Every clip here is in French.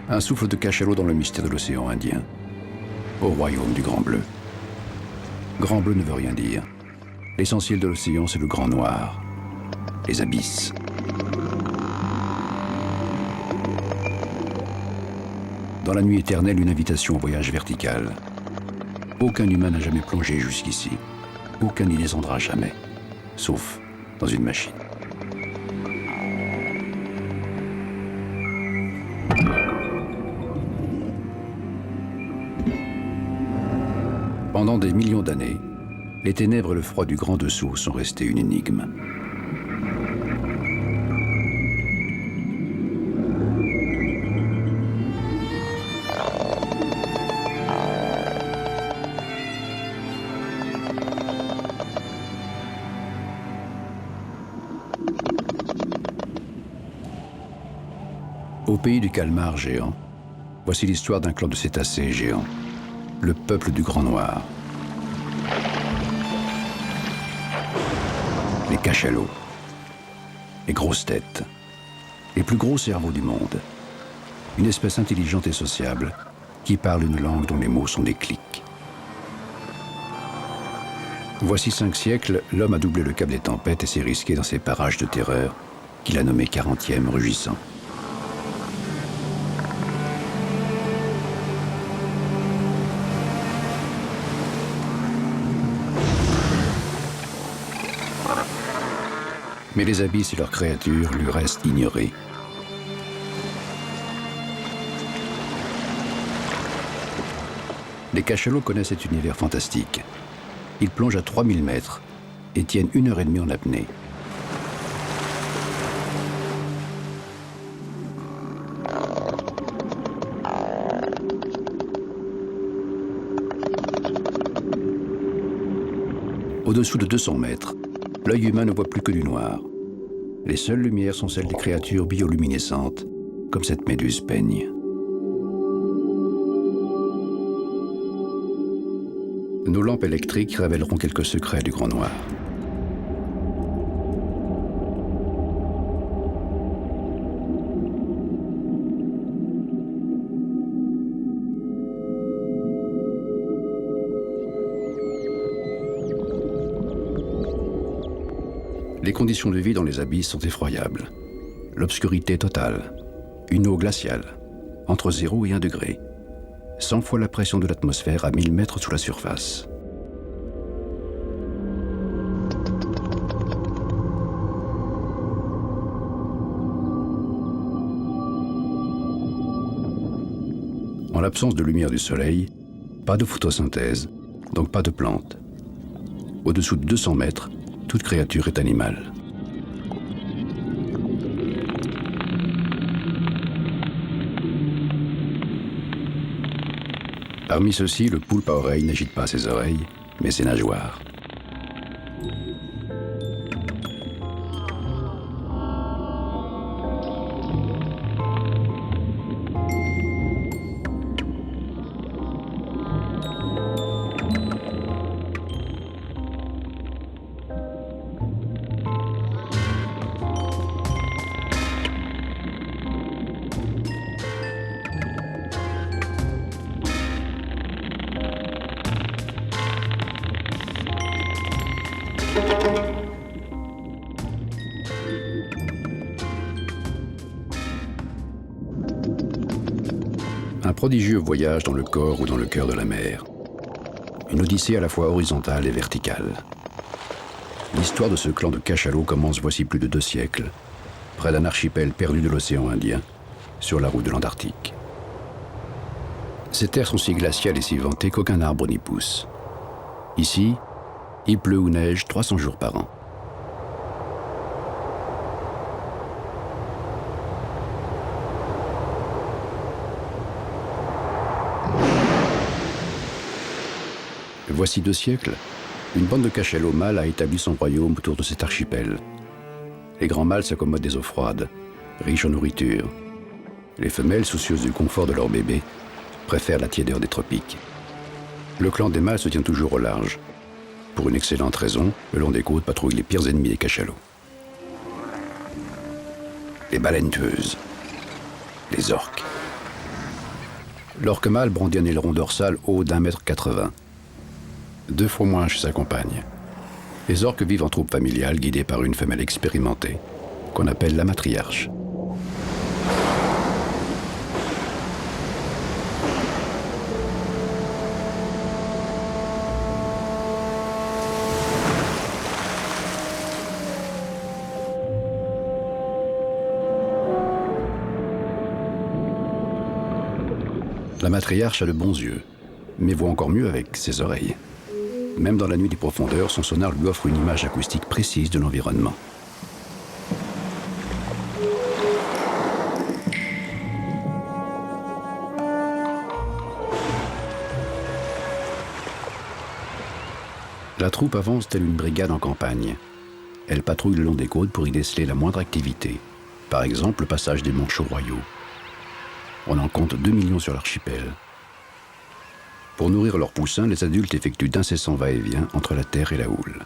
Un souffle de cachalot dans le mystère de l'océan Indien, au royaume du Grand Bleu. Grand Bleu ne veut rien dire. L'essentiel de l'océan, c'est le grand noir, les abysses. Dans la nuit éternelle, une invitation au voyage vertical. Aucun humain n'a jamais plongé jusqu'ici. Aucun n'y descendra jamais, sauf dans une machine. Pendant des millions d'années, les ténèbres et le froid du grand dessous sont restés une énigme. Au pays du calmar géant, voici l'histoire d'un clan de cétacés géants, le peuple du Grand Noir. Les cachalots, les grosses têtes, les plus gros cerveaux du monde, une espèce intelligente et sociable qui parle une langue dont les mots sont des clics. Voici 5 siècles, l'homme a doublé le cap des tempêtes et s'est risqué dans ces parages de terreur qu'il a nommé 40e rugissant. Mais les abysses et leurs créatures lui restent ignorés. Les cachalots connaissent cet univers fantastique. Ils plongent à 3000 mètres et tiennent 1h30 en apnée. Au-dessous de 200 mètres, l'œil humain ne voit plus que du noir. Les seules lumières sont celles des créatures bioluminescentes, comme cette méduse peigne. Nos lampes électriques révéleront quelques secrets du Grand Noir. Les conditions de vie dans les abysses sont effroyables. L'obscurité totale, une eau glaciale, entre 0 et 1 degré, 100 fois la pression de l'atmosphère à 1000 mètres sous la surface. En l'absence de lumière du soleil, pas de photosynthèse, donc pas de plantes. Au-dessous de 200 mètres, toute créature est animale. Parmi ceux-ci, le poulpe à oreilles n'agite pas ses oreilles, mais ses nageoires. Un prodigieux voyage dans le corps ou dans le cœur de la mer. Une odyssée à la fois horizontale et verticale. L'histoire de ce clan de cachalots commence voici plus de 2 siècles, près d'un archipel perdu de l'océan Indien, sur la route de l'Antarctique. Ces terres sont si glaciales et si ventées qu'aucun arbre n'y pousse. Ici, il pleut ou neige 300 jours par an. Voici 2 siècles, une bande de cachalots mâles a établi son royaume autour de cet archipel. Les grands mâles s'accommodent des eaux froides, riches en nourriture. Les femelles, soucieuses du confort de leur bébé, préfèrent la tiédeur des tropiques. Le clan des mâles se tient toujours au large. Pour une excellente raison, le long des côtes patrouillent les pires ennemis des cachalots. Les baleines tueuses. les orques. L'orque mâle brandit un aileron dorsal haut d'1,80 m, 2 fois moins chez sa compagne. Les orques vivent en troupe familiale guidées par une femelle expérimentée, qu'on appelle la matriarche. La matriarche a de bons yeux, mais voit encore mieux avec ses oreilles. Même dans la nuit des profondeurs, son sonar lui offre une image acoustique précise de l'environnement. La troupe avance telle une brigade en campagne. Elle patrouille le long des côtes pour y déceler la moindre activité. Par exemple, le passage des manchots royaux. On en compte 2 millions sur l'archipel. Pour nourrir leurs poussins, les adultes effectuent d'incessants va-et-vient entre la terre et la houle.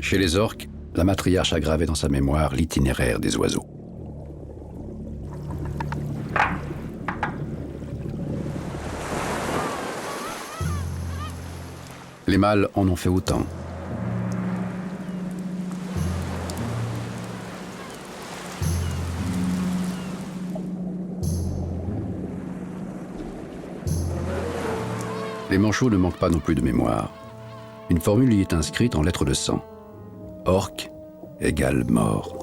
Chez les orques, la matriarche a gravé dans sa mémoire l'itinéraire des oiseaux. Les mâles en ont fait autant. Les manchots ne manquent pas non plus de mémoire. Une formule y est inscrite en lettres de sang. Orque égale mort.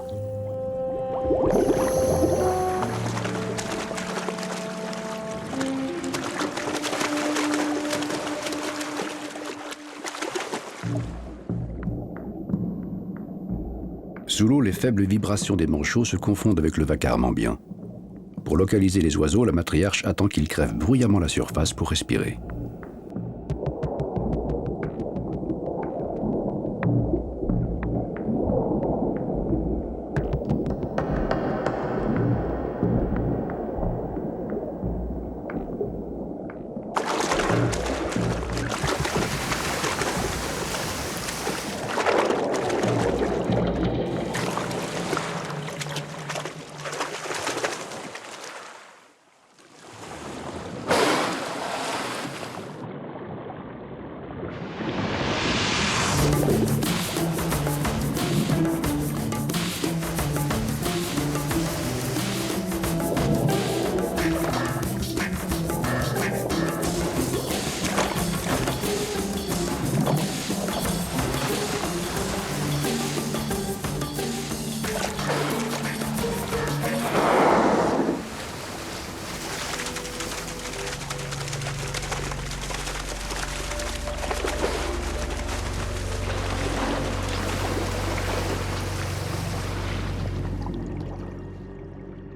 Sous l'eau, les faibles vibrations des manchots se confondent avec le vacarme ambiant. Pour localiser les oiseaux, la matriarche attend qu'ils crèvent bruyamment la surface pour respirer.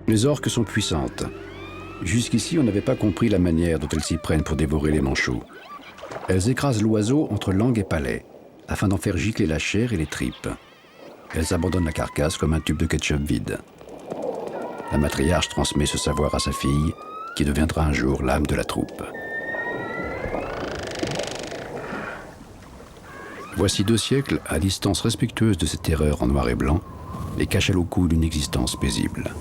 Les orques sont puissantes. Jusqu'ici, on n'avait pas compris la manière dont elles s'y prennent pour dévorer les manchots. Elles écrasent l'oiseau entre langue et palais, afin d'en faire gicler la chair et les tripes. Elles abandonnent la carcasse comme un tube de ketchup vide. La matriarche transmet ce savoir à sa fille, qui deviendra un jour l'âme de la troupe. Voici 2 siècles, à distance respectueuse de cette terreur en noir et blanc, les cachalots coulent une existence paisible.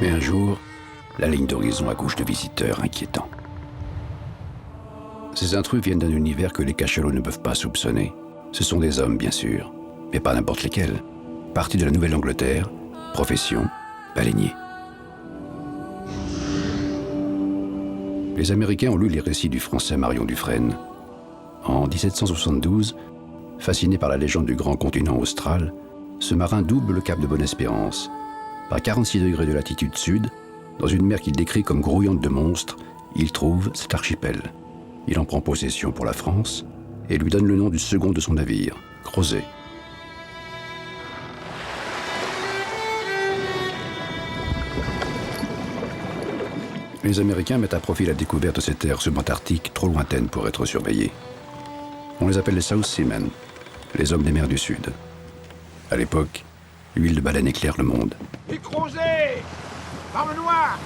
Mais un jour, la ligne d'horizon accouche de visiteurs inquiétants. Ces intrus viennent d'un univers que les cachalots ne peuvent pas soupçonner. Ce sont des hommes, bien sûr, mais pas n'importe lesquels. Partis de la Nouvelle-Angleterre, profession, baleinier. Les Américains ont lu les récits du français Marion Dufresne. En 1772, fasciné par la légende du grand continent austral, ce marin double le cap de Bonne-Espérance. Par 46 degrés de latitude sud, dans une mer qu'il décrit comme grouillante de monstres, il trouve cet archipel. Il en prend possession pour la France, et lui donne le nom du second de son navire, Crozet. Les Américains mettent à profit la découverte de ces terres subantarctiques trop lointaines pour être surveillées. On les appelle les South Seamen, les hommes des mers du Sud. À l'époque, l'huile de baleine éclaire le monde. Et Crozet, Barbe Noire,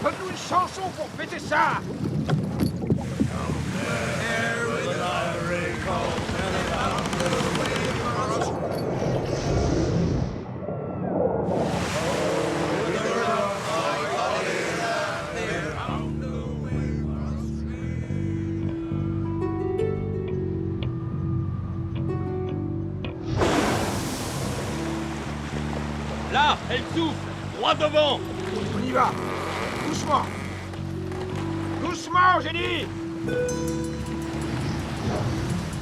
donne-nous une chanson pour fêter ça. Là, elle souffle, droit devant. On y va. Doucement. Doucement, j'ai dit.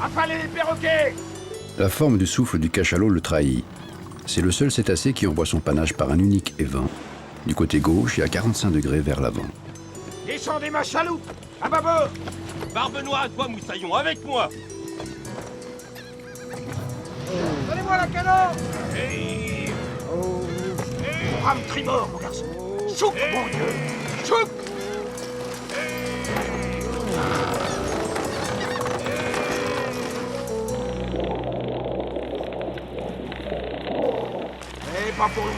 Affalez les perroquets. La forme du souffle du cachalot le trahit. C'est le seul cétacé qui envoie son panache par un unique évent, du côté gauche et à 45 degrés vers l'avant. Descendez ma chaloupe. À bâbord. Barbe Noire à toi, Moussaillon, avec moi. Donnez-moi la canon. Rame tribord, mon garçon. Soupe, mon Dieu. Soupe. Pas pour longtemps.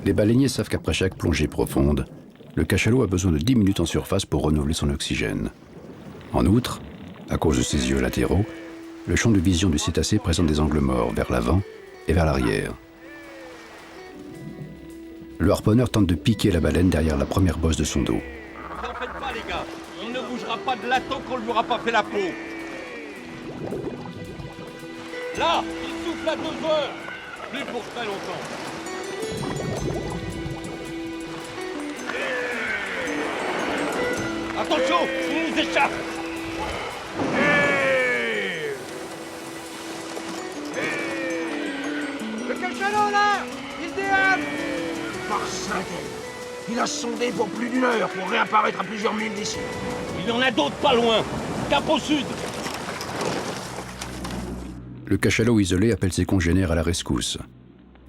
Les baleiniers savent qu'après chaque plongée profonde, le cachalot a besoin de 10 minutes en surface pour renouveler son oxygène. En outre, à cause de ses yeux latéraux, le champ de vision du cétacé présente des angles morts vers l'avant et vers l'arrière. Le harponneur tente de piquer la baleine derrière la première bosse de son dos. N'en faites pas, les gars. Il ne bougera pas de là tant qu'on ne lui aura pas fait la peau. Là, il souffle à 2 heures. Plus pour très longtemps. Attention, il nous échappe. Le cachalot, là. Il déhale. Par Saint-Denis. Il a sondé pour plus d'1 heure pour réapparaître à plusieurs milles d'ici. Il y en a d'autres pas loin. Cap au sud. Le cachalot isolé appelle ses congénères à la rescousse.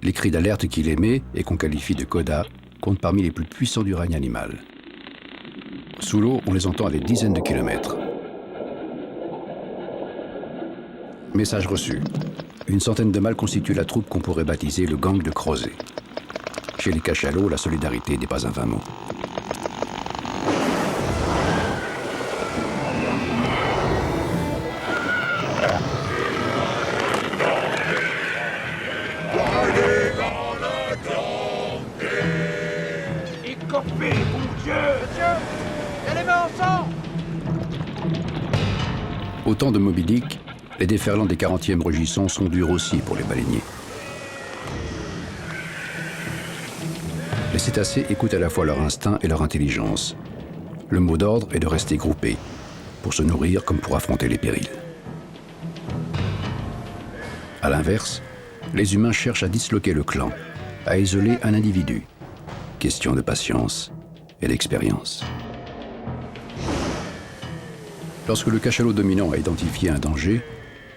Les cris d'alerte qu'il émet, et qu'on qualifie de coda, comptent parmi les plus puissants du règne animal. Sous l'eau, on les entend à des dizaines de kilomètres. Message reçu. Une centaine de mâles constituent la troupe qu'on pourrait baptiser le gang de Crozet. Chez les cachalots, la solidarité n'est pas un vain mot. Écorpé, mon Dieu. Monsieur, et les mains en sang. Au temps de Moby Dick, les déferlants des 40e rugissants sont durs aussi pour les baleiniers. Les cétacés écoutent à la fois leur instinct et leur intelligence. Le mot d'ordre est de rester groupés, pour se nourrir comme pour affronter les périls. À l'inverse, les humains cherchent à disloquer le clan, à isoler un individu. Question de patience et d'expérience. Lorsque le cachalot dominant a identifié un danger,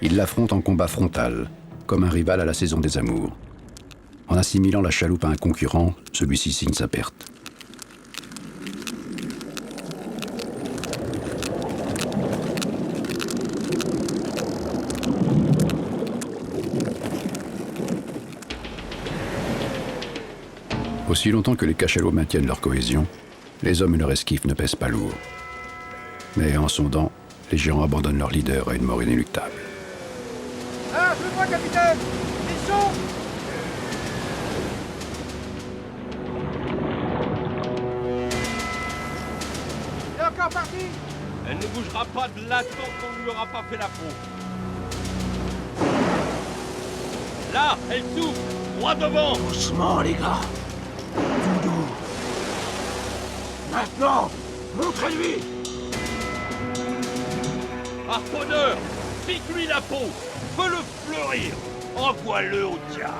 il l'affronte en combat frontal, comme un rival à la saison des amours. En assimilant la chaloupe à un concurrent, celui-ci signe sa perte. Aussi longtemps que les cachalots maintiennent leur cohésion, les hommes et leur esquif ne pèsent pas lourd. Mais en sondant, les géants abandonnent leur leader à une mort inéluctable. Ah, je le vois, capitaine. Ils sont. Il est encore parti. Elle ne bougera pas de là tant qu'on ne lui aura pas fait la peau. Là, elle souffle, droit devant. Doucement, les gars. Tout doux. Maintenant, montrez-lui. Harponneur, pique-lui la peau, fais-le fleurir, envoie-le au diable.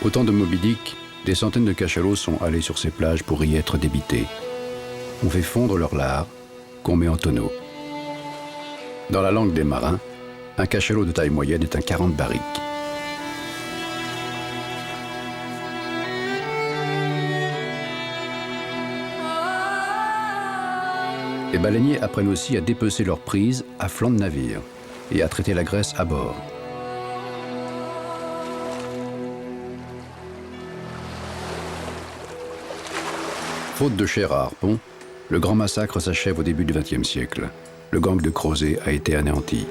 Au temps de Moby Dick, des centaines de cachalots sont allés sur ces plages pour y être débités. On fait fondre leur lard, qu'on met en tonneau. Dans la langue des marins, un cachalot de taille moyenne est un 40 barriques. Les baleiniers apprennent aussi à dépecer leurs prises à flanc de navire et à traiter la graisse à bord. Faute de chair à harpon, le grand massacre s'achève au début du XXe siècle. Le gang de Crozet a été anéanti.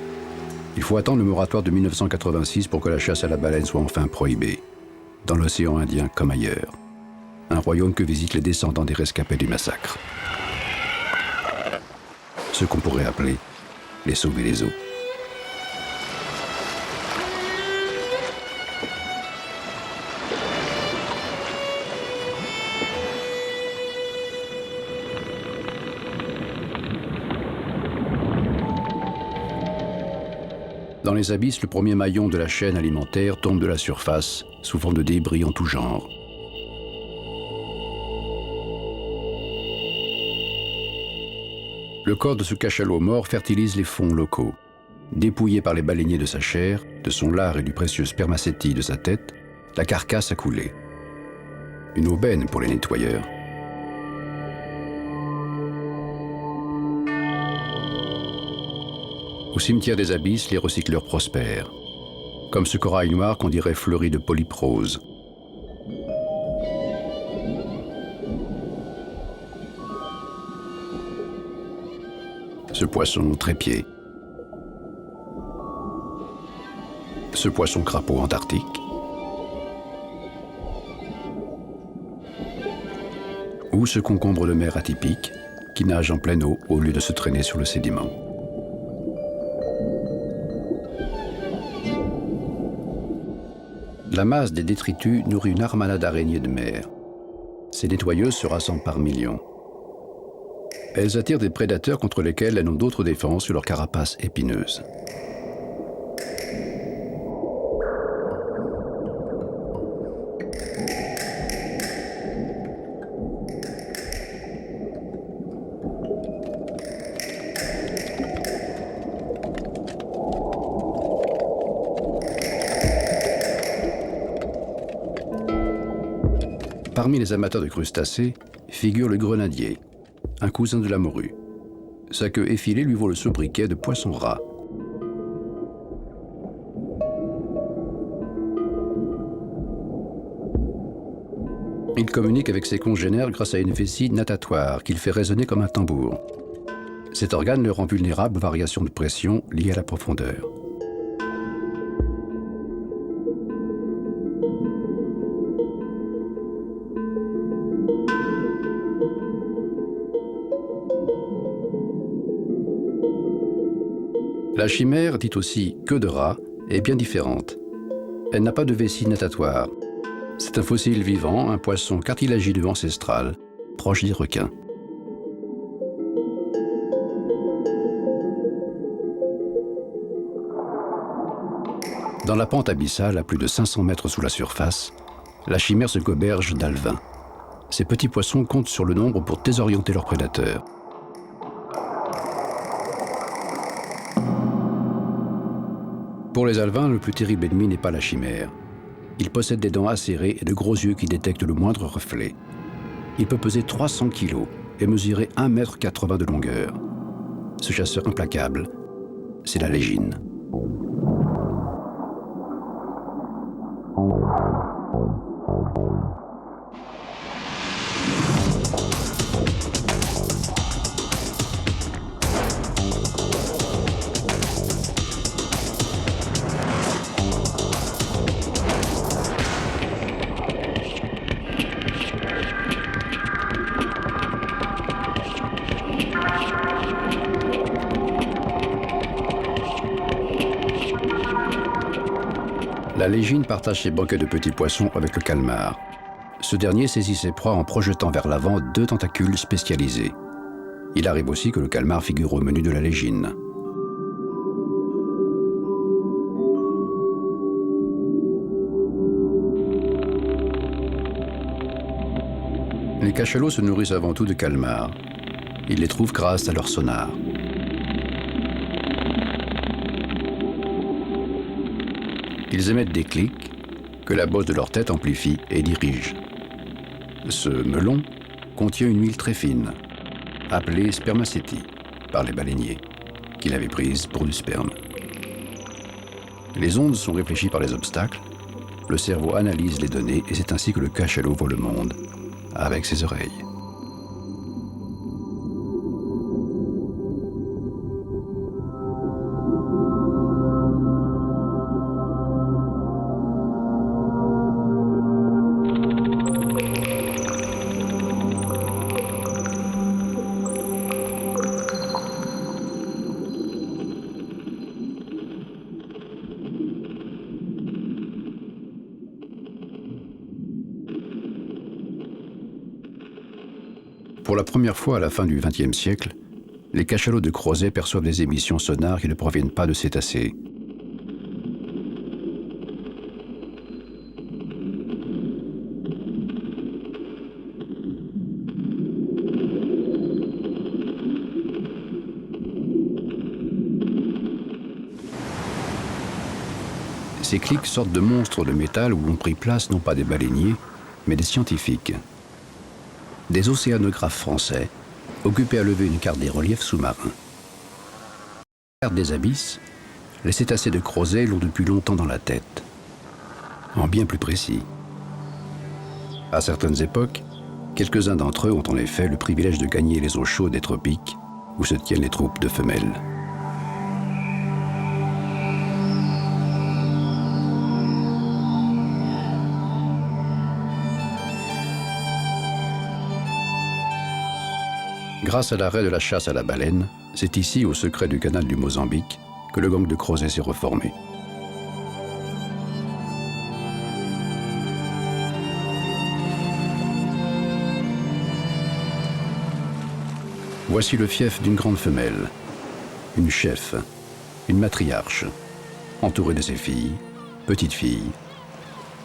Il faut attendre le moratoire de 1986 pour que la chasse à la baleine soit enfin prohibée, dans l'océan Indien comme ailleurs. Un royaume que visitent les descendants des rescapés du massacre. Ce qu'on pourrait appeler les sauver les eaux. Dans les abysses, le premier maillon de la chaîne alimentaire tombe de la surface sous forme de débris en tout genre. Le corps de ce cachalot mort fertilise les fonds locaux. Dépouillé par les baleiniers de sa chair, de son lard et du précieux spermacétie de sa tête, la carcasse a coulé. Une aubaine pour les nettoyeurs. Au cimetière des abysses, les recycleurs prospèrent. Comme ce corail noir qu'on dirait fleuri de polypes roses. Ce poisson trépied. Ce poisson crapaud antarctique. Ou ce concombre de mer atypique qui nage en pleine eau au lieu de se traîner sur le sédiment. La masse des détritus nourrit une armada d'araignées de mer. Ces nettoyeuses se rassemblent par millions. Elles attirent des prédateurs contre lesquels elles n'ont d'autre défense que leur carapace épineuse. Parmi les amateurs de crustacés figure le grenadier, un cousin de la morue. Sa queue effilée lui vaut le sobriquet de poisson rat. Il communique avec ses congénères grâce à une vessie natatoire qu'il fait résonner comme un tambour. Cet organe le rend vulnérable aux variations de pression liées à la profondeur. La chimère, dite aussi queue de rat, est bien différente. Elle n'a pas de vessie natatoire. C'est un fossile vivant, un poisson cartilagineux ancestral, proche des requins. Dans la pente abyssale, à plus de 500 mètres sous la surface, la chimère se goberge d'alevins. Ces petits poissons comptent sur le nombre pour désorienter leurs prédateurs. Pour les alevins, le plus terrible ennemi n'est pas la chimère. Il possède des dents acérées et de gros yeux qui détectent le moindre reflet. Il peut peser 300 kilos et mesurer 1,80 m de longueur. Ce chasseur implacable, c'est la légine. La légine partage ses banquets de petits poissons avec le calmar. Ce dernier saisit ses proies en projetant vers l'avant 2 tentacules spécialisés. Il arrive aussi que le calmar figure au menu de la légine. Les cachalots se nourrissent avant tout de calmars. Ils les trouvent grâce à leur sonar. Ils émettent des clics que la bosse de leur tête amplifie et dirige. Ce melon contient une huile très fine, appelée spermacétie par les baleiniers, qui l'avaient prise pour du sperme. Les ondes sont réfléchies par les obstacles, le cerveau analyse les données et c'est ainsi que le cachalot voit le monde, avec ses oreilles. Pour la première fois à la fin du XXe siècle, les cachalots de Crozet perçoivent des émissions sonores qui ne proviennent pas de cétacés. Ces clics sortent de monstres de métal où ont pris place non pas des baleiniers, mais des scientifiques. Des océanographes français, occupés à lever une carte des reliefs sous-marins. La carte des abysses, les cétacés de Crozet l'ont depuis longtemps dans la tête. En bien plus précis. À certaines époques, quelques-uns d'entre eux ont en effet le privilège de gagner les eaux chaudes des tropiques, où se tiennent les troupes de femelles. Grâce à l'arrêt de la chasse à la baleine, c'est ici, au secret du canal du Mozambique, que le gang de Crozet s'est reformé. Voici le fief d'une grande femelle, une chef, une matriarche, entourée de ses filles, petites filles,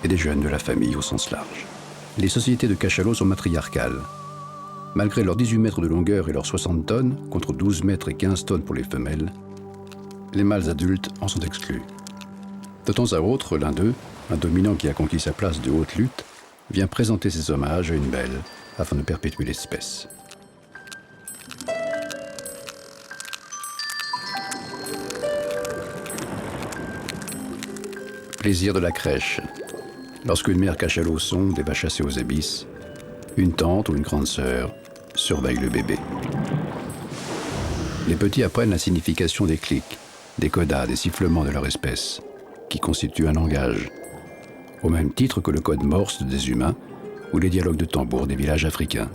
et des jeunes de la famille au sens large. Les sociétés de cachalots sont matriarcales. Malgré leurs 18 mètres de longueur et leurs 60 tonnes, contre 12 mètres et 15 tonnes pour les femelles, les mâles adultes en sont exclus. De temps à autre, l'un d'eux, un dominant qui a conquis sa place de haute lutte, vient présenter ses hommages à une belle afin de perpétuer l'espèce. Plaisir de la crèche. Lorsqu'une mère cachalot sonde et va chasser aux abysses, une tante ou une grande sœur surveille le bébé. Les petits apprennent la signification des clics, des codas, des sifflements de leur espèce, qui constituent un langage, au même titre que le code morse des humains ou les dialogues de tambour des villages africains.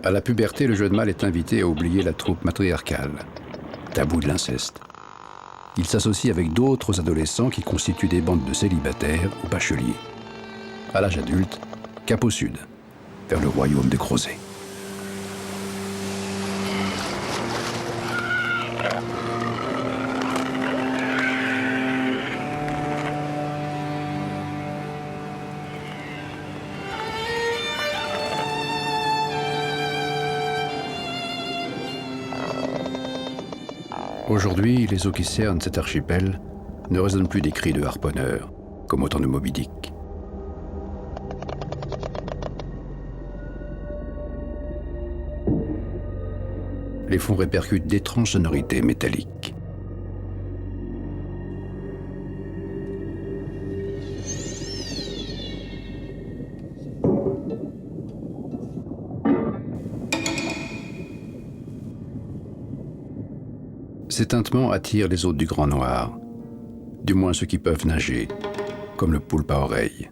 À la puberté, le jeune mâle est invité à oublier la troupe matriarcale, tabou de l'inceste. Il s'associe avec d'autres adolescents qui constituent des bandes de célibataires ou bacheliers. À l'âge adulte, cap au sud, vers le royaume de Crozet. Aujourd'hui, les eaux qui cernent cet archipel ne résonnent plus des cris de harponneurs, comme au temps de Moby Dick. Les fonds répercutent d'étranges sonorités métalliques. Ces tintements attirent les hôtes du Grand Noir, du moins ceux qui peuvent nager, comme le poulpe à oreille.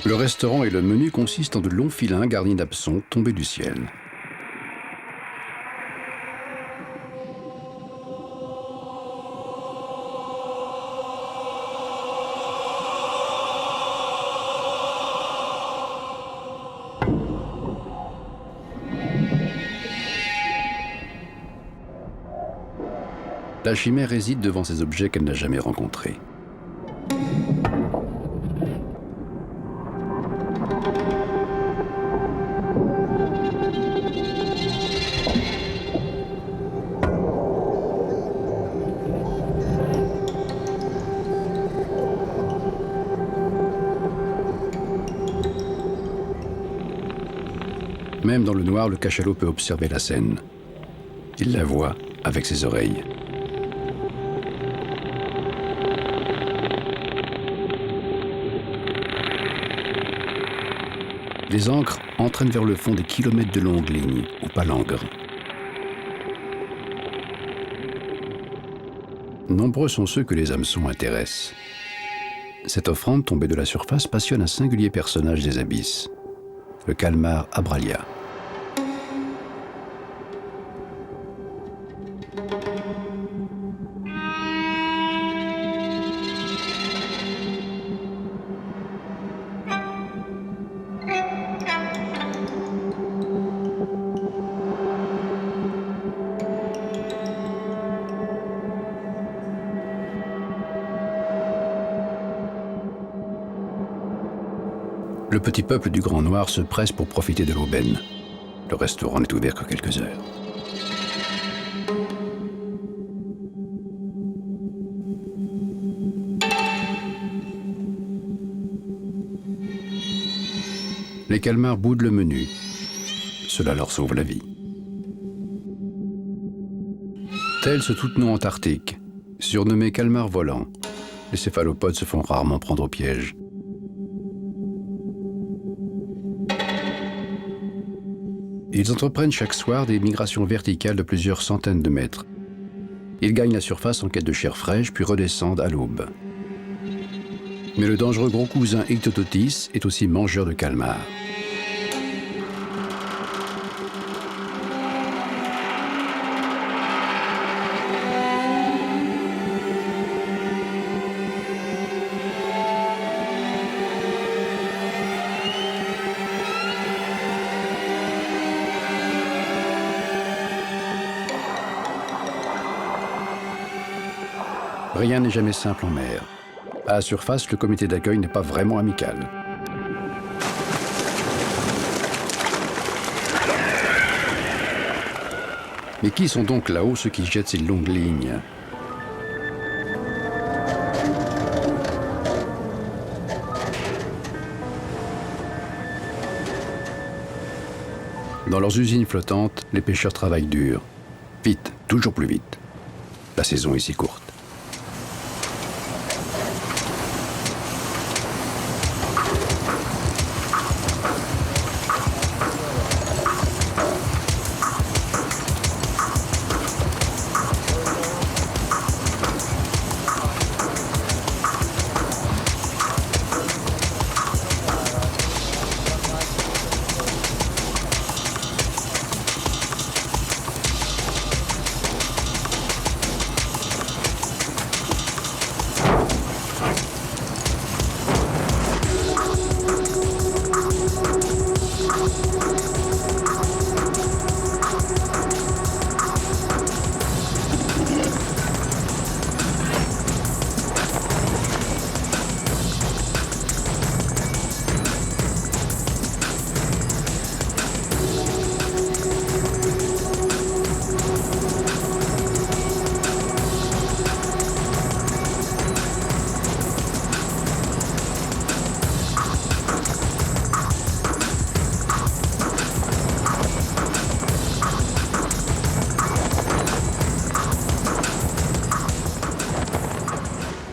Le restaurant et le menu consistent en de longs filins garnis d'hameçons tombés du ciel. La chimère hésite devant ces objets qu'elle n'a jamais rencontrés. Même dans le noir, le cachalot peut observer la scène. Il la voit avec ses oreilles. Les ancres entraînent vers le fond des kilomètres de longues lignes, ou palangres. Nombreux sont ceux que les hameçons intéressent. Cette offrande tombée de la surface passionne un singulier personnage des abysses, le calmar abralia. Le petit peuple du Grand Noir se presse pour profiter de l'aubaine. Le restaurant n'est ouvert que quelques heures. Les calmars boudent le menu. Cela leur sauve la vie. Tel ce tout-nom antarctique, surnommé calmar volant, les céphalopodes se font rarement prendre au piège. Ils entreprennent chaque soir des migrations verticales de plusieurs centaines de mètres. Ils gagnent la surface en quête de chair fraîche, puis redescendent à l'aube. Mais le dangereux gros cousin Ictototis est aussi mangeur de calmars. Rien n'est jamais simple en mer. À la surface, le comité d'accueil n'est pas vraiment amical. Mais qui sont donc là-haut ceux qui jettent ces longues lignes ? Dans leurs usines flottantes, les pêcheurs travaillent dur. Vite, toujours plus vite. La saison est si courte.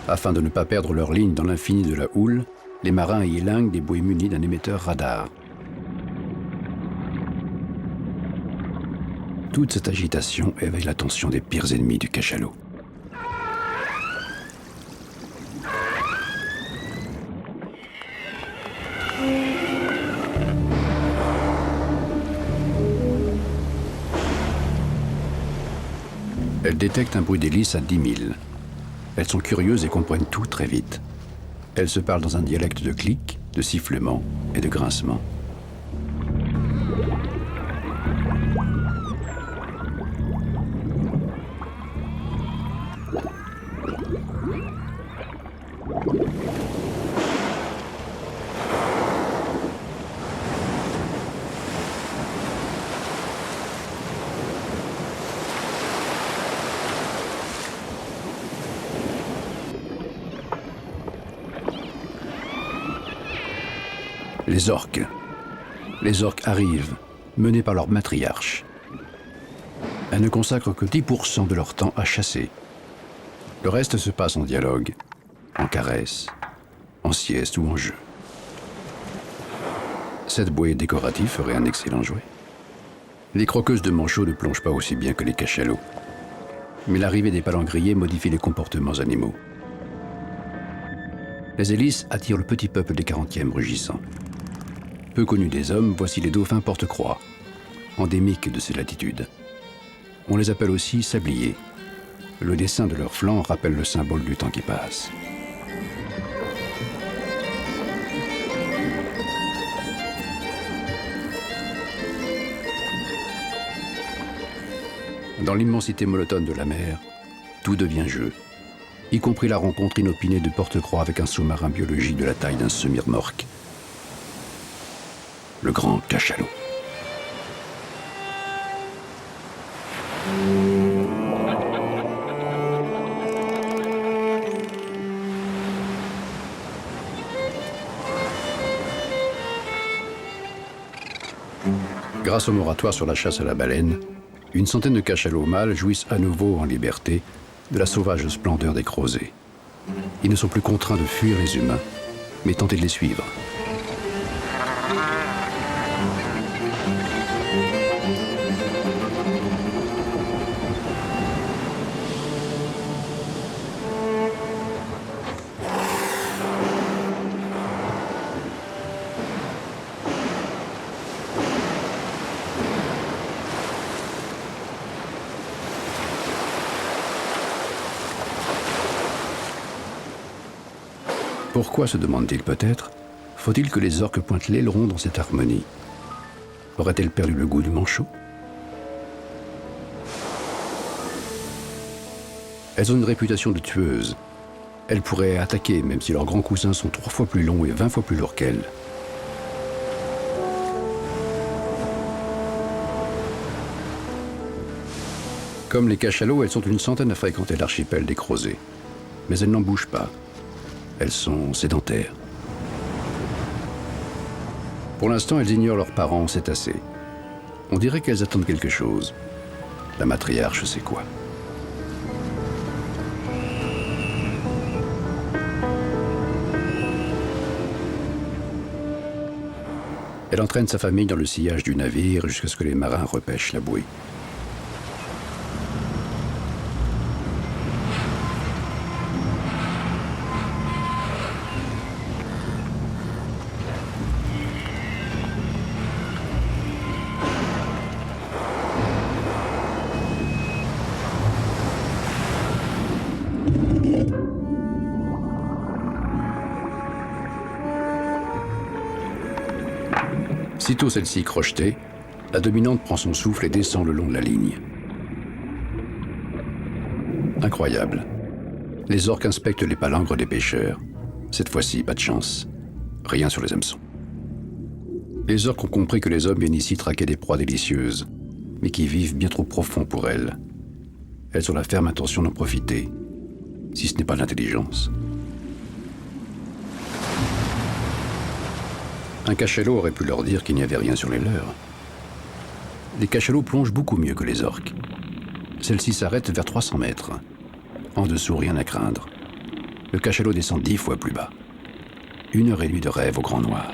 Afin de ne pas perdre leur ligne dans l'infini de la houle, les marins y élinguent des bouées munies d'un émetteur radar. Toute cette agitation éveille l'attention des pires ennemis du cachalot. Elles détectent un bruit d'hélice à 10 000. Elles sont curieuses et comprennent tout très vite. Elles se parlent dans un dialecte de clics, de sifflements et de grincements. Les orques. Les orques arrivent, menés par leur matriarche. Elles ne consacrent que 10% de leur temps à chasser. Le reste se passe en dialogue, en caresses, en sieste ou en jeu. Cette bouée décorative ferait un excellent jouet. Les croqueuses de manchots ne plongent pas aussi bien que les cachalots. Mais l'arrivée des palangriers modifie les comportements animaux. Les hélices attirent le petit peuple des 40e rugissants. Peu connus des hommes, voici les dauphins porte-croix, endémiques de ces latitudes. On les appelle aussi sabliers. Le dessin de leur flanc rappelle le symbole du temps qui passe. Dans l'immensité monotone de la mer, tout devient jeu, y compris la rencontre inopinée de porte-croix avec un sous-marin biologique de la taille d'un semi-remorque. Le grand cachalot. Grâce au moratoire sur la chasse à la baleine, une centaine de cachalots mâles jouissent à nouveau en liberté de la sauvage splendeur des crozets. Ils ne sont plus contraints de fuir les humains, mais tenter de les suivre. Pourquoi, se demande-t-il peut-être, faut-il que les orques pointent l'aileron dans cette harmonie? Auraient-elles perdu le goût du manchot? Elles ont une réputation de tueuses. Elles pourraient attaquer, même si leurs grands coussins sont 3 fois plus longs et 20 fois plus lourds qu'elles. Comme les cachalots, elles sont une centaine à fréquenter l'archipel des crozets. Mais elles n'en bougent pas. Elles sont sédentaires. Pour l'instant, elles ignorent leurs parents cétacés. On dirait qu'elles attendent quelque chose. La matriarche sait quoi. Elle entraîne sa famille dans le sillage du navire jusqu'à ce que les marins repêchent la bouée. Sitôt celle-ci crochetée, la dominante prend son souffle et descend le long de la ligne. Incroyable. Les orques inspectent les palangres des pêcheurs. Cette fois-ci, pas de chance. Rien sur les hameçons. Les orques ont compris que les hommes viennent ici traquer des proies délicieuses, mais qui vivent bien trop profond pour elles. Elles ont la ferme intention d'en profiter, si ce n'est pas l'intelligence. Un cachalot aurait pu leur dire qu'il n'y avait rien sur les leurs. Les cachalots plongent beaucoup mieux que les orques. Celle-ci s'arrête vers 300 mètres. En dessous, rien à craindre. Le cachalot descend 10 fois plus bas. 1h30 de rêve au grand noir.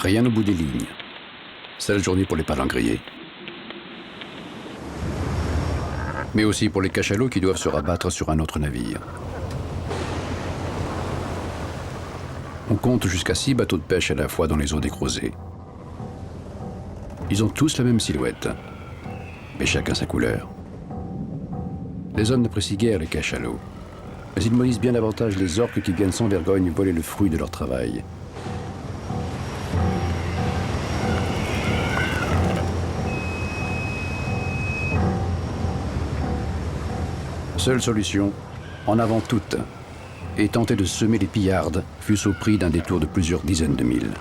Rien au bout des lignes. Sale journée pour les palangriers. Mais aussi pour les cachalots qui doivent se rabattre sur un autre navire. On compte jusqu'à 6 bateaux de pêche à la fois dans les eaux des Crozets. Ils ont tous la même silhouette, mais chacun sa couleur. Les hommes n'apprécient guère les cachalots, mais ils maudissent bien davantage les orques qui viennent sans vergogne voler le fruit de leur travail. Seule solution, en avant toute, et tenter de semer les pillardes, fût-ce au prix d'un détour de plusieurs dizaines de milles.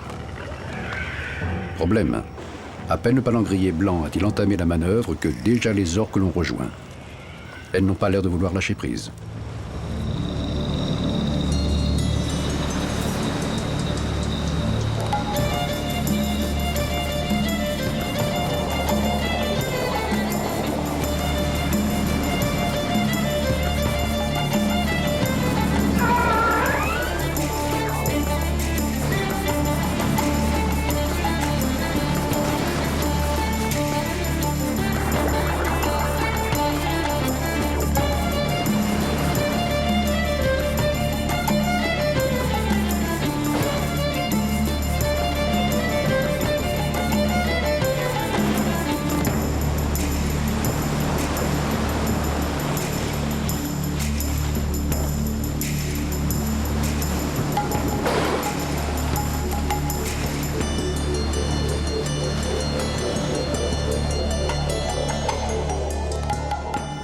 Problème, à peine le palangrier blanc a-t-il entamé la manœuvre que déjà les orques l'ont rejoint. Elles n'ont pas l'air de vouloir lâcher prise.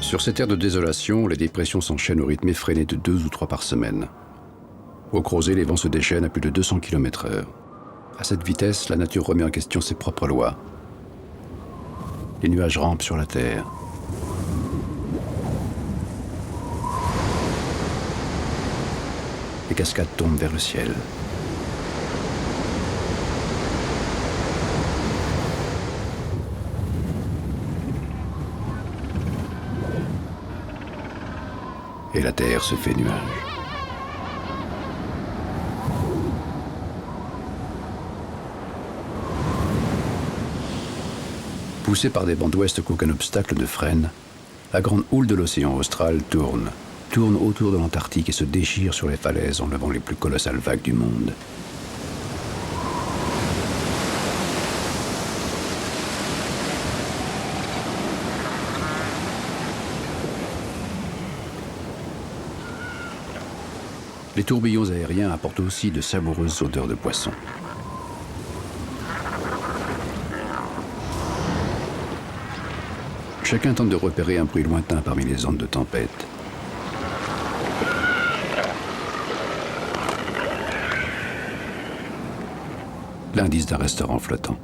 Sur ces terres de désolation, les dépressions s'enchaînent au rythme effréné de 2 ou 3 par semaine. Au Crozet, les vents se déchaînent à plus de 200 km/h. À cette vitesse, la nature remet en question ses propres lois. Les nuages rampent sur la terre. Les cascades tombent vers le ciel. Et la terre se fait nuage. Poussée par des vents d'ouest qu'aucun obstacle ne freine, la grande houle de l'océan austral tourne autour de l'Antarctique et se déchire sur les falaises en levant les plus colossales vagues du monde. Les tourbillons aériens apportent aussi de savoureuses odeurs de poisson. Chacun tente de repérer un bruit lointain parmi les ondes de tempête. L'indice d'un restaurant flottant.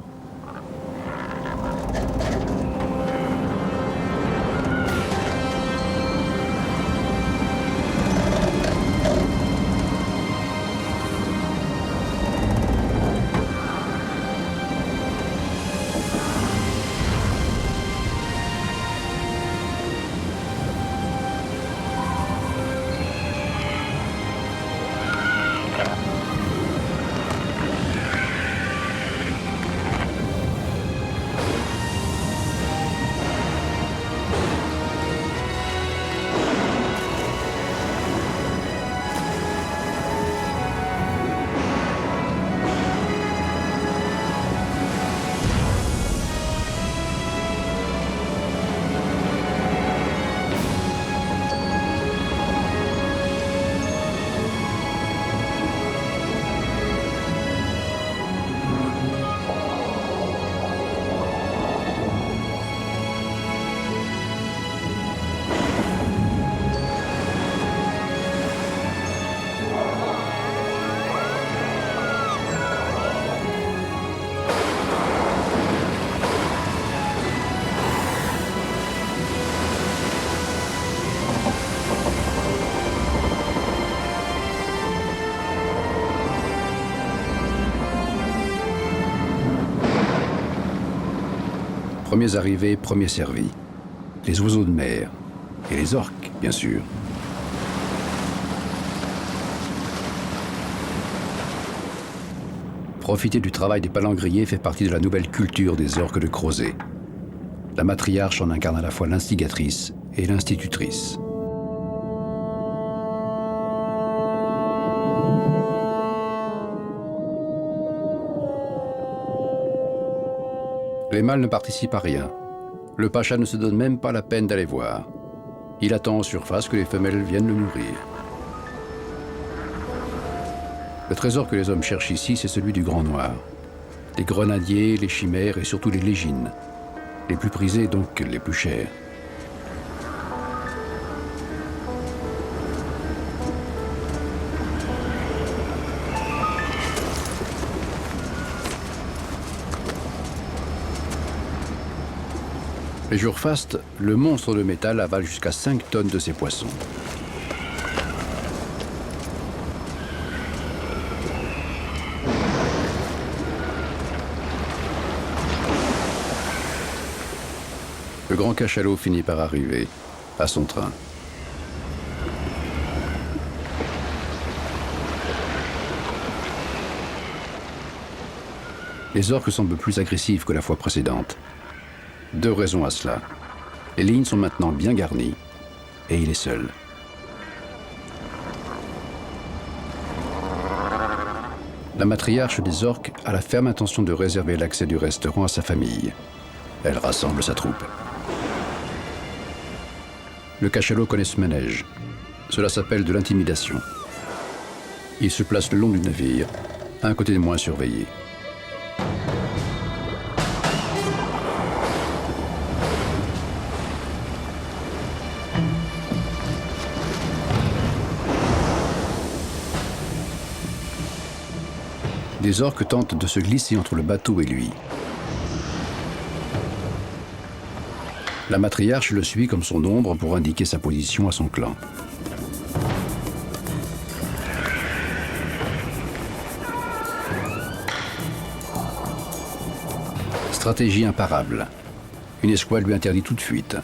Premiers arrivés, premiers servis. Les oiseaux de mer. Et les orques, bien sûr. Profiter du travail des palangriers fait partie de la nouvelle culture des orques de Crozet. La matriarche en incarne à la fois l'instigatrice et l'institutrice. Les mâles ne participent à rien. Le pacha ne se donne même pas la peine d'aller voir. Il attend en surface que les femelles viennent le nourrir. Le trésor que les hommes cherchent ici, c'est celui du Grand Noir. Les grenadiers, les chimères et surtout les légines. Les plus prisés, donc les plus chers. Les jours fastes, le monstre de métal avale jusqu'à 5 tonnes de ces poissons. Le grand cachalot finit par arriver, à son train. Les orques semblent plus agressifs que la fois précédente. 2 raisons à cela. Les lignes sont maintenant bien garnies et il est seul. La matriarche des orques a la ferme intention de réserver l'accès du restaurant à sa famille. Elle rassemble sa troupe. Le cachalot connaît ce manège. Cela s'appelle de l'intimidation. Il se place le long du navire, un côté de moins surveillé. Les orques tentent de se glisser entre le bateau et lui. La matriarche le suit comme son ombre pour indiquer sa position à son clan. Stratégie imparable. Une escouade lui interdit toute fuite.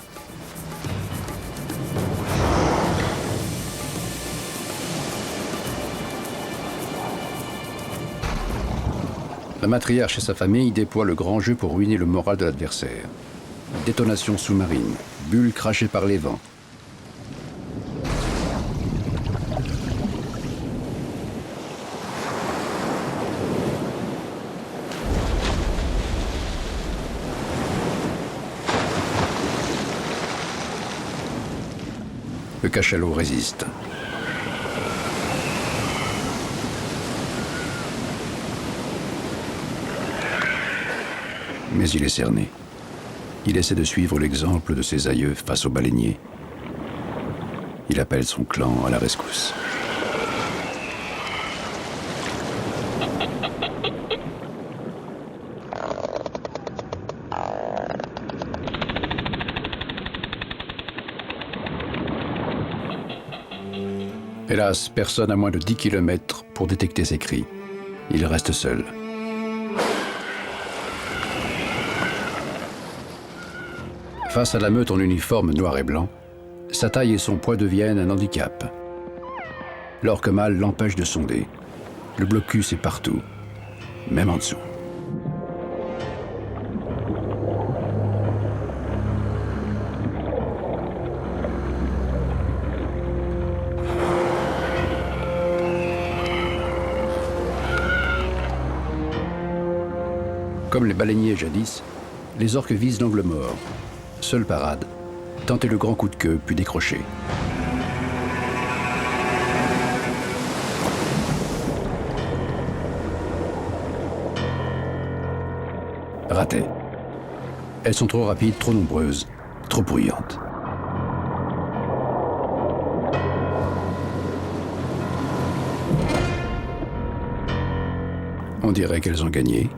La matriarche et sa famille déploient le grand jeu pour ruiner le moral de l'adversaire. Détonation sous-marine, bulles crachées par les vents. Le cachalot résiste. Mais il est cerné. Il essaie de suivre l'exemple de ses aïeux face aux baleiniers. Il appelle son clan à la rescousse. Hélas, personne à moins de 10 km pour détecter ses cris. Il reste seul. Face à la meute en uniforme noir et blanc, sa taille et son poids deviennent un handicap. L'orque mâle l'empêche de sonder. Le blocus est partout, même en dessous. Comme les baleiniers jadis, les orques visent l'angle mort. Seule parade, tenter le grand coup de queue puis décrocher. Raté. Elles sont trop rapides, trop nombreuses, trop bruyantes. On dirait qu'elles ont gagné.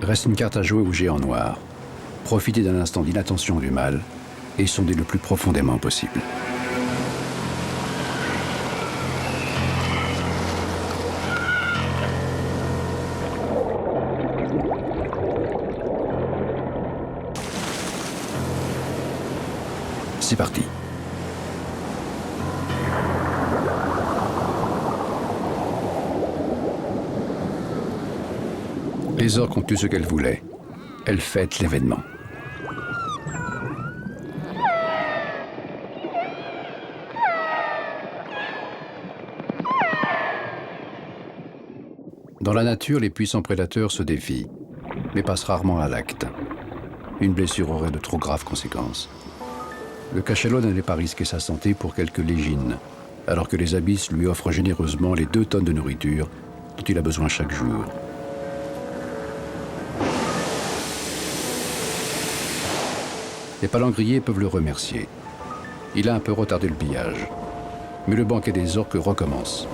Reste une carte à jouer au géant noir. Profiter d'un instant d'inattention du mâle et sonder le plus profondément possible. C'est parti. Les orques ont eu ce qu'elles voulaient. Elles fêtent l'événement. Dans la nature, les puissants prédateurs se défient, mais passent rarement à l'acte. Une blessure aurait de trop graves conséquences. Le cachalot n'allait pas risquer sa santé pour quelques légines, alors que les abysses lui offrent généreusement les 2 tonnes de nourriture dont il a besoin chaque jour. Les palangriers peuvent le remercier. Il a un peu retardé le pillage, mais le banquet des orques recommence.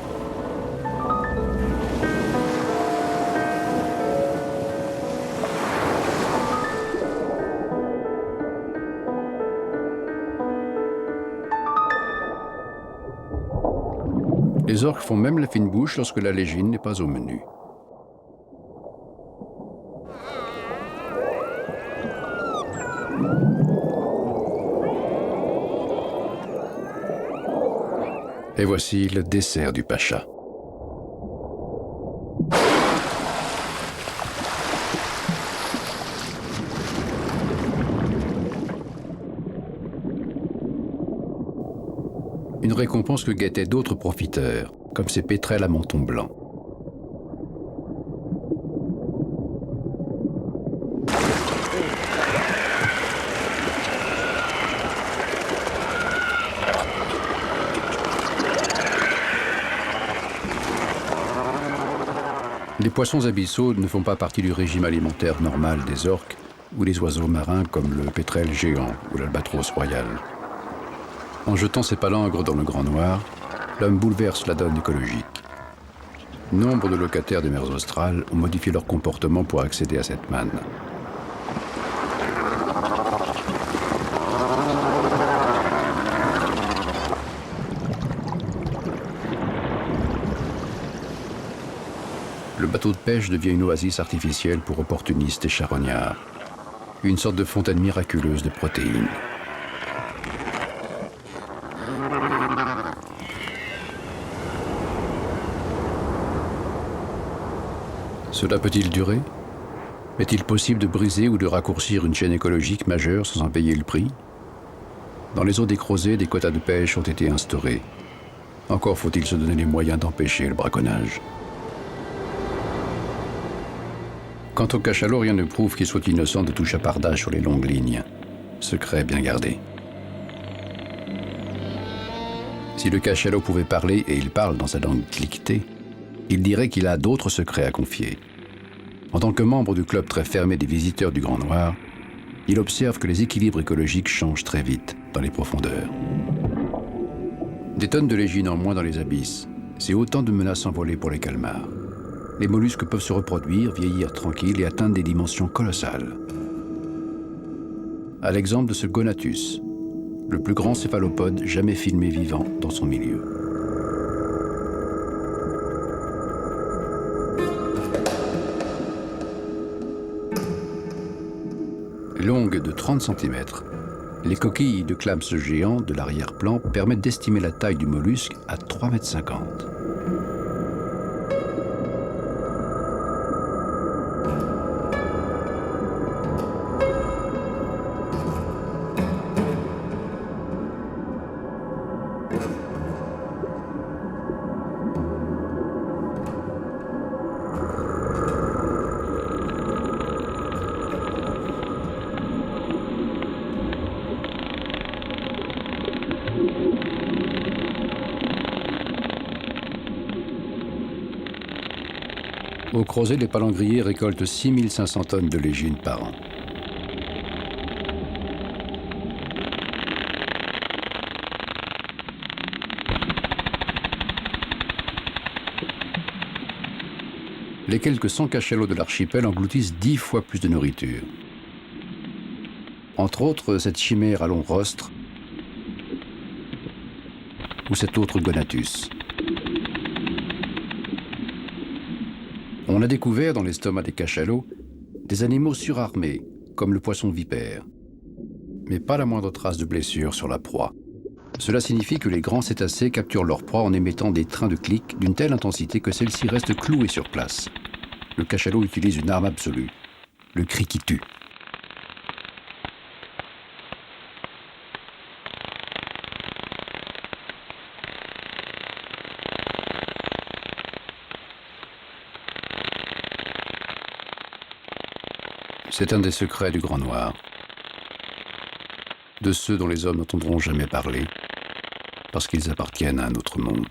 Les orques font même la fine bouche lorsque la légine n'est pas au menu. Et voici le dessert du pacha. Une récompense que guettaient d'autres profiteurs, comme ces pétrels à menton blanc. Les poissons abyssaux ne font pas partie du régime alimentaire normal des orques ou des oiseaux marins comme le pétrel géant ou l'albatros royal. En jetant ses palangres dans le Grand Noir, l'homme bouleverse la donne écologique. Nombre de locataires des mers australes ont modifié leur comportement pour accéder à cette manne. Le bateau de pêche devient une oasis artificielle pour opportunistes et charognards. Une sorte de fontaine miraculeuse de protéines. Cela peut-il durer? Est-il possible de briser ou de raccourcir une chaîne écologique majeure sans en payer le prix? Dans les eaux des Crozets, des quotas de pêche ont été instaurés. Encore faut-il se donner les moyens d'empêcher le braconnage. Quant au cachalot, rien ne prouve qu'il soit innocent de tout chapardage sur les longues lignes. Secret bien gardé. Si le cachalot pouvait parler, et il parle dans sa langue cliquetée, il dirait qu'il a d'autres secrets à confier. En tant que membre du club très fermé des visiteurs du Grand Noir, il observe que les équilibres écologiques changent très vite dans les profondeurs. Des tonnes de légines en moins dans les abysses, c'est autant de menaces envolées pour les calmars. Les mollusques peuvent se reproduire, vieillir tranquilles et atteindre des dimensions colossales. À l'exemple de ce Gonatus, le plus grand céphalopode jamais filmé vivant dans son milieu. Longues de 30 cm, les coquilles de clams géants de l'arrière-plan permettent d'estimer la taille du mollusque à 3,50 m. Au Crozet, les palangriers récoltent 6500 tonnes de légines par an. Les quelques 100 cachalots de l'archipel engloutissent 10 fois plus de nourriture. Entre autres, cette chimère à long rostre ou cet autre Gonatus. On a découvert dans l'estomac des cachalots des animaux surarmés, comme le poisson vipère, mais pas la moindre trace de blessure sur la proie. Cela signifie que les grands cétacés capturent leur proie en émettant des trains de clics d'une telle intensité que celle-ci reste clouée sur place. le cachalot utilise une arme absolue, le cri qui tue. C'est un des secrets du Grand Noir, de ceux dont les hommes n'entendront jamais parler, parce qu'ils appartiennent à un autre monde.